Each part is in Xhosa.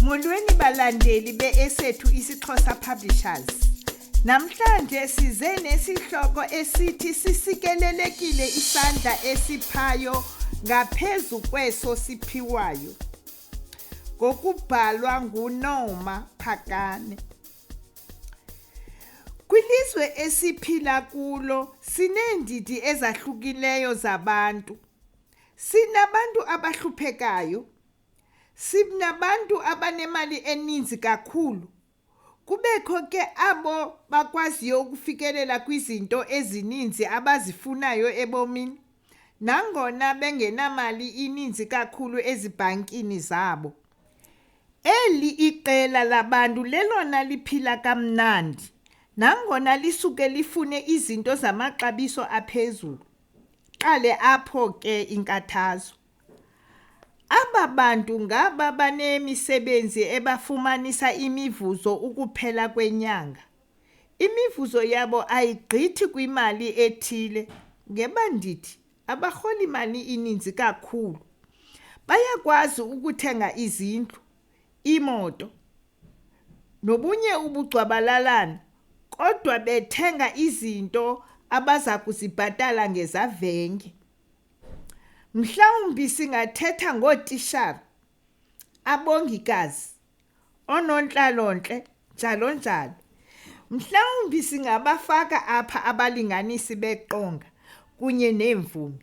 Molweni balandeli be-Esethu isiXhosa Publishers. Namhlanje size nesihloko esithi Sisikelelekile isandla esiphayo ngaphezu kweso siphiwayo. Ngokubhalwa nguNoma Phakane. Kwilizwe esiphila kulo sineendidi ezahlukileyo zabantu. Sinabantu abahluphekayo. Sinabantu abanemali eninzi kakhulu. Kubekho ke abo bakwaziyo ukufikelela kwizinto ezininzi abazifunayo ebomini, nangona bengenamali ininzi kakhulu ezibhankini zabo. Eli iqela labantu lelona liphila kamnandi, nangona lisuke lifune izinto zamaxabiso aphezulu. Qale apho ke inkathazo. Aba bantu ngaba banemisebenzi ebafumanisa imivuzo ukuphela kwenyanga. Imivuzo yabo ayigqithi kwimali ethile, ngeba ndithi abarhola imali ininzi kakhulu. Bayakwazi ukuthenga izindlu, imoto, nobunye ubugcwabalalana, kodwa bethenga izinto abaza kuzibhatala ngezavenge. Mhlawumbi singathetha ngootishara, abongikazi, oonontlalontle, njalo njalo. Mhlawumbi singabafaka apha abalinganisi beqonga kunye neemvumi.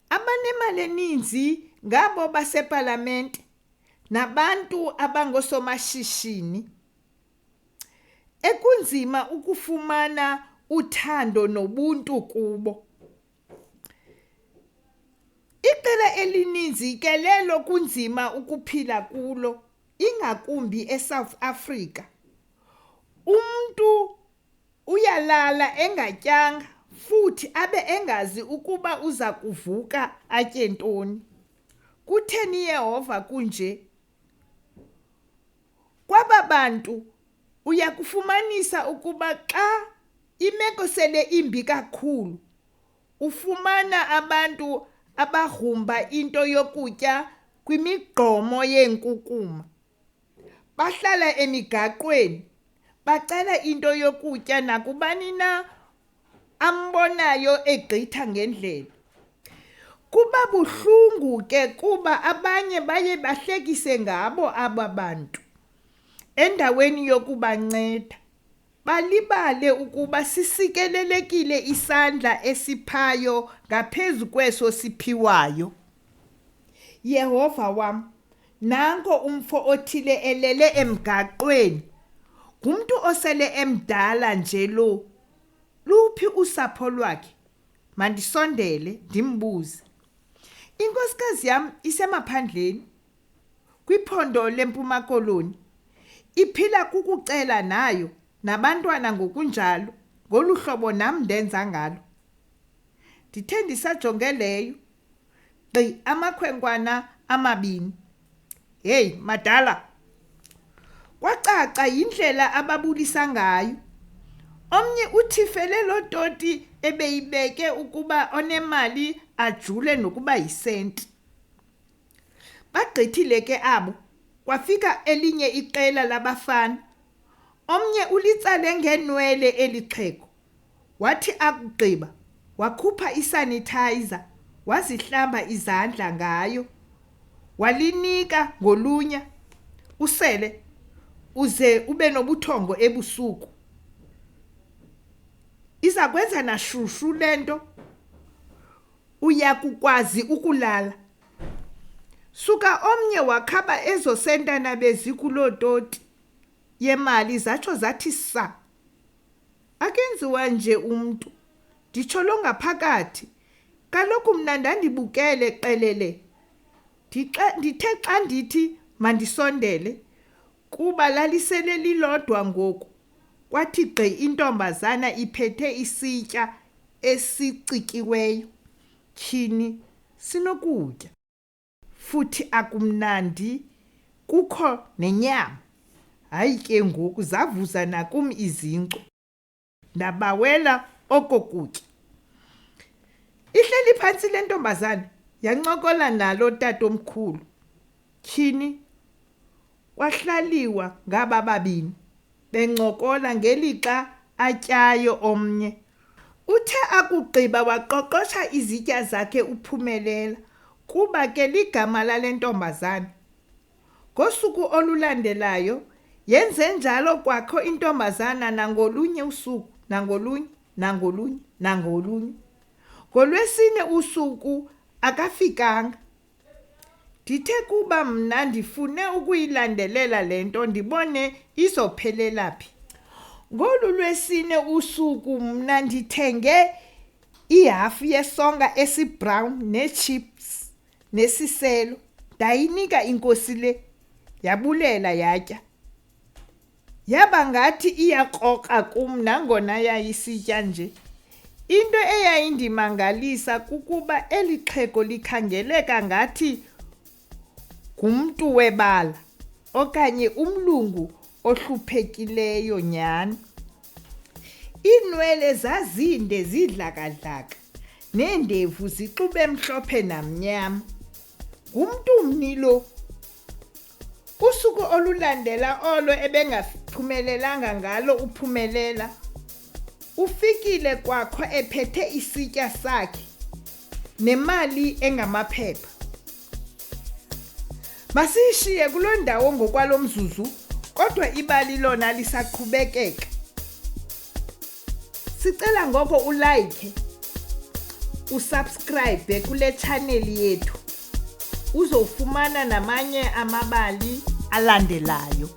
Abanemali eninzi ngabo basepalamente nabantu abangoosomashishini. Ekunzima ukufumana uthando nobuntu kubo. Iqela elininzi ke lelo kunzima ukuphila kulo, ingakumbi eSouth Africa. Umntu uyalala engatyanga futhi abe engazi ukuba uza kuvuka atye ntoni. Kutheni Yehova kunje? Kwaba bantu uyakufumanisa ukuba xa imeko sele imbi kakhulu, ufumana abantu abagrumba into yokutya kwimigqomo yeenkukuma. Bahlala emigaqweni, bacela into yokutya nakubani na ambonayo egqitha ngendlela. Kuba buhlungu ke kuba abanye baye bahlekise ngabo aba bantu. Endaweni yokubanceda, balibale ukuba sisikelelekile isandla esiphayo ngaphezu kweso siphiwayo. Yehova wam, nanko umfo othile elele emgaqweni. Ngumntu osele emdala nje lo. Luphi usapho lwakhe? Mandisondele ndimbuze. Inkosikazi yam isemaphandleni, kwiphondo leMpuma Koloni. Iphila kukucela nayo, nabantwana ngokunjalo, ngolu hlobo nam ndenza ngalo. Ndithe ndisajonge leyo, amakhwenkwana amabini. Heyi madala, kwacaca yindlela ababulisa ngayo. Omnye uthi fele loo toti ebeyibeke ukuba onemali ajule nokuba yisenti. Bagqithile ke abo, kwafika elinye iqela labafana. Omnye ulitsale ngenwele elixhego. Wathi akugqiba, wakhupha isanitizer, wazihlamba izandla ngayo. Walinika ngolunya, usele, uze ube nobuthongo ebusuku. Iza kwenza nashushu le nto. Uyakukwazi ukulala. Suka omnye wakhaba ezo sentana bezikuloo toti yemali zatsho zathi sa. Akenziwa nje umntu, nditsho lo ngaphakathi. Kaloku mna ndandibukele qelele. Ndithe xa ndithi mandisondele, kuba lalisele lilodwa ngoku, kwathi gqi intombazana iphethe isitya esicikiweyo. Tyhini sinokutya. Futhi akumnandi, kukho nenyama. Hayi ke ngoku zavuza nakum izinkcu. Ndabawela oko kutya. Ihleli phantsi le ntombazana, yancokola nalo tatomkhulu. Tyhini, kwahlaliwa ngaba babini bencokola ngelixa atyayo omnye. Uthe akugqiba waqoqosha izitya zakhe uPhumelela kuba ke ligama lale ntombazana. Ngosuku olulandelayo yenze njalo kwakho intombazana nangolunye usuku, nangolunye. NgoLwesine usuku akafikanga. Ndithe kuba mna ndifune ukuyilandelela le nto ndibone izophelela phi. Ngolu Lwesine usuku mna ndithenge ihafu yesonka esibrown nechips nesiselo. Ndayinika inkosi le, yabulela yatya. Yaba ngathi iyakroka kum nangona yayisitya nje. Into eyayindimangalisa kukuba eli xhego likhangeleka ngathi ngumntu webala okanye umlungu ohluphekileyo nyhani. Iinwele zazinde zidlakadlaka neendevu zixube mhlophe namnyama. Ngumntu mni lo. Usuku olulandela olo ebengaphumelelanga ngalo uPhumelela, ufikile kwakho ephethe isitya sakhe nemali engamaphepha. Masiyishiye kuloo ndawo ngokwalo mzuzu, kodwa ibali lona lisaqhubekeka. Sicela ngoko ulike, usubscribe kule channel yethu uzofumana namanye amabali alandelayo.